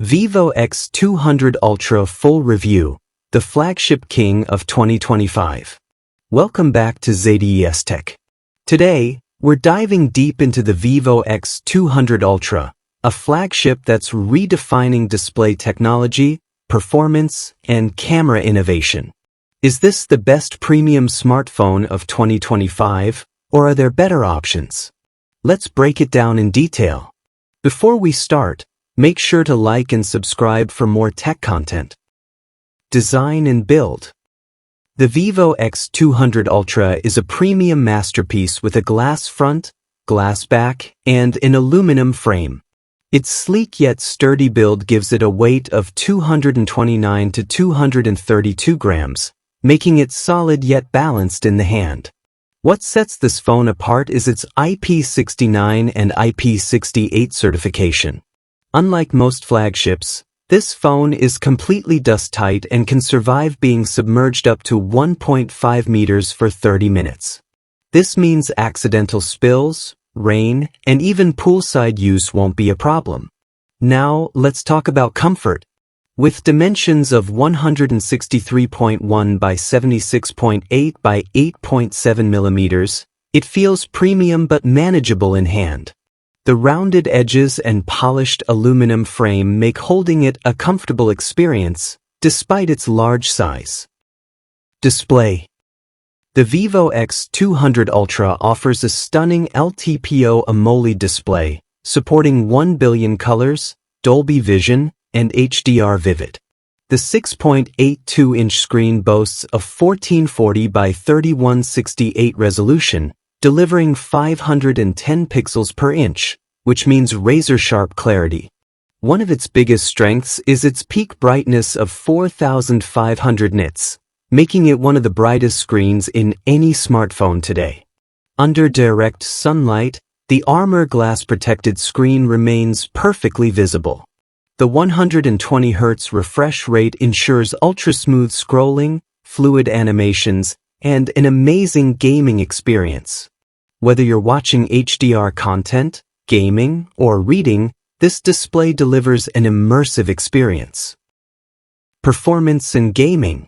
Vivo X200 Ultra Full Review, the flagship king of 2025. Welcome back to ZaidiEsTech. Today, we're diving deep into the Vivo X200 Ultra, a flagship that's redefining display technology, performance, and camera innovation. Is this the best premium smartphone of 2025, or are there better options? Let's break it down in detail. Before we start, make sure to like and subscribe for more tech content. Design and build. The Vivo X200 Ultra is a premium masterpiece with a glass front, glass back, and an aluminum frame. Its sleek yet sturdy build gives it a weight of 229 to 232 grams, making it solid yet balanced in the hand. What sets this phone apart is its IP69 and IP68 certification. Unlike most flagships, this phone is completely dust-tight and can survive being submerged up to 1.5 meters for 30 minutes. This means accidental spills, rain, and even poolside use won't be a problem. Now, let's talk about comfort. With dimensions of 163.1 by 76.8 by 8.7 millimeters, it feels premium but manageable in hand. The rounded edges and polished aluminum frame make holding it a comfortable experience, despite its large size. Display. The Vivo X200 Ultra offers a stunning LTPO AMOLED display, supporting 1 billion colors, Dolby Vision, and HDR Vivid. The 6.82-inch screen boasts a 1440 by 3168 resolution, delivering 510 pixels per inch, which means razor-sharp clarity. One of its biggest strengths is its peak brightness of 4,500 nits, making it one of the brightest screens in any smartphone today. Under direct sunlight, the Armor glass-protected screen remains perfectly visible. The 120 Hz refresh rate ensures ultra-smooth scrolling, fluid animations, and an amazing gaming experience. Whether you're watching HDR content, gaming, or reading, this display delivers an immersive experience. Performance and gaming.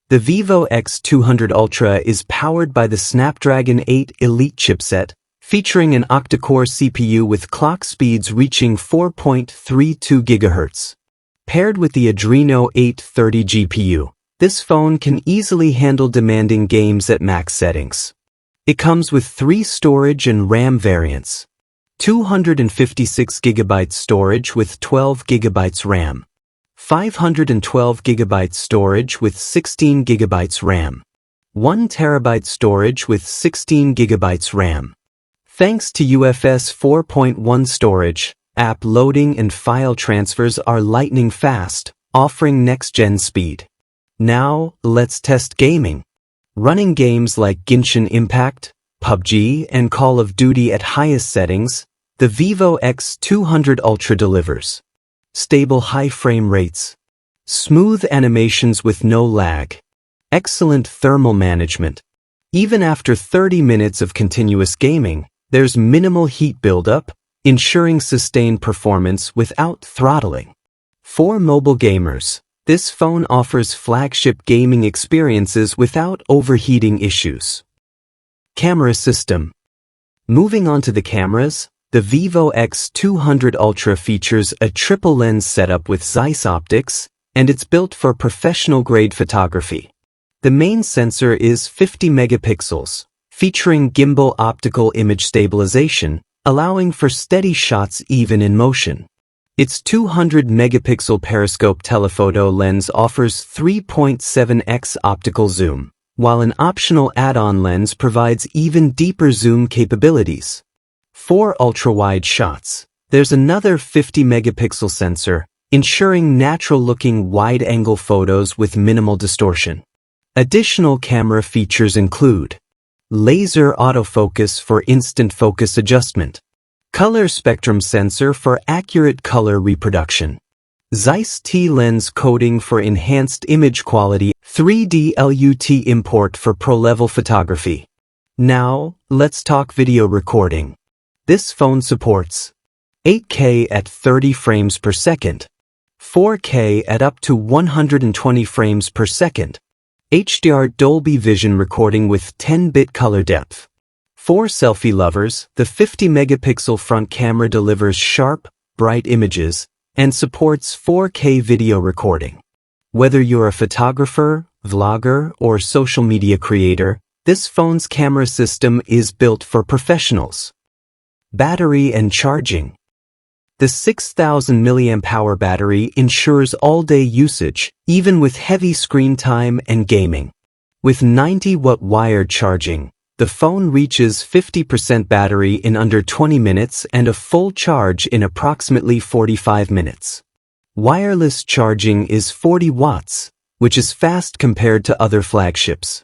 The Vivo X200 Ultra is powered by the Snapdragon 8 Elite chipset, featuring an octa-core CPU with clock speeds reaching 4.32 GHz. Paired with the Adreno 830 GPU, this phone can easily handle demanding games at max settings. It comes with 3 storage and RAM variants: 256 GB storage with 12 GB RAM, 512 GB storage with 16 GB RAM, 1 TB storage with 16 GB RAM. Thanks to UFS 4.1 storage, app loading and file transfers are lightning fast, offering next-gen speed. Now, let's test gaming. Running games like Genshin Impact, PUBG, and Call of Duty at highest settings, the Vivo X200 Ultra delivers. Stable high frame rates, smooth animations with no lag, excellent thermal management. Even after 30 minutes of continuous gaming, there's minimal heat buildup, ensuring sustained performance without throttling. For mobile gamers, this phone offers flagship gaming experiences without overheating issues. Camera system. Moving on to the cameras, the Vivo X200 Ultra features a triple lens setup with Zeiss optics, and it's built for professional-grade photography. The main sensor is 50 megapixels, featuring gimbal optical image stabilization, allowing for steady shots even in motion. Its 200-megapixel Periscope telephoto lens offers 3.7x optical zoom, while an optional add-on lens provides even deeper zoom capabilities. For ultra-wide shots, there's another 50-megapixel sensor, ensuring natural-looking wide-angle photos with minimal distortion. Additional camera features include laser autofocus for instant focus adjustment, color spectrum sensor for accurate color reproduction, Zeiss T-lens coating for enhanced image quality, 3D LUT import for pro-level photography. Now, let's talk video recording. This phone supports 8K at 30 frames per second, 4K at up to 120 frames per second, HDR Dolby Vision recording with 10-bit color depth. For selfie lovers, the 50-megapixel front camera delivers sharp, bright images and supports 4K video recording. Whether you're a photographer, vlogger, or social media creator, this phone's camera system is built for professionals. Battery and charging. The 6,000 mAh battery ensures all-day usage, even with heavy screen time and gaming. With 90-watt wired charging, the phone reaches 50% battery in under 20 minutes and a full charge in approximately 45 minutes. Wireless charging is 40 watts, which is fast compared to other flagships.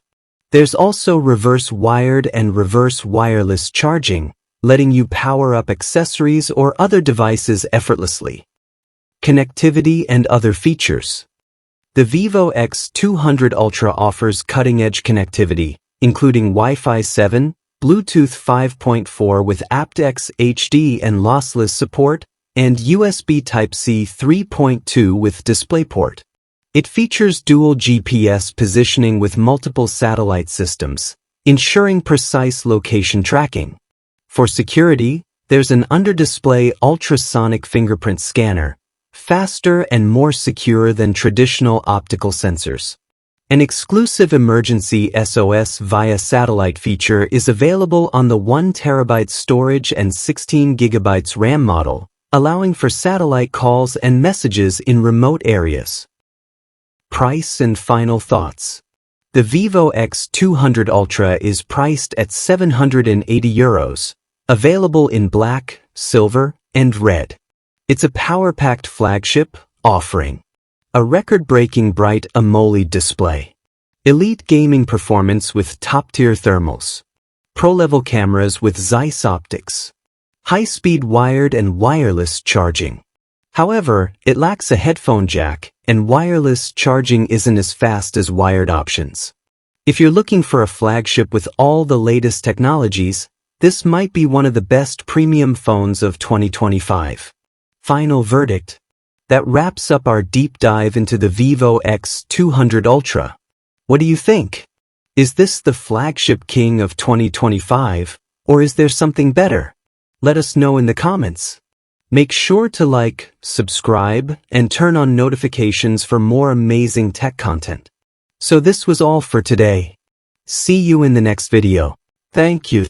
There's also reverse wired and reverse wireless charging, letting you power up accessories or other devices effortlessly. Connectivity and other features. The Vivo X200 Ultra offers cutting-edge connectivity, including Wi-Fi 7, Bluetooth 5.4 with aptX HD and lossless support, and USB Type-C 3.2 with DisplayPort. It features dual GPS positioning with multiple satellite systems, ensuring precise location tracking. For security, there's an under-display ultrasonic fingerprint scanner, faster and more secure than traditional optical sensors. An exclusive emergency SOS via satellite feature is available on the 1 TB storage and 16 GB RAM model, allowing for satellite calls and messages in remote areas. Price and final thoughts. The Vivo X200 Ultra is priced at €780, available in black, silver, and red. It's a power-packed flagship offering a record-breaking bright AMOLED display, elite gaming performance with top-tier thermals, pro-level cameras with Zeiss optics, high-speed wired and wireless charging. However, it lacks a headphone jack, and wireless charging isn't as fast as wired options. If you're looking for a flagship with all the latest technologies, this might be one of the best premium phones of 2025. Final verdict. That wraps up our deep dive into the Vivo X200 Ultra. What do you think? Is this the flagship king of 2025, or is there something better? Let us know in the comments. Make sure to like, subscribe, and turn on notifications for more amazing tech content. So this was all for today. See you in the next video. Thank you.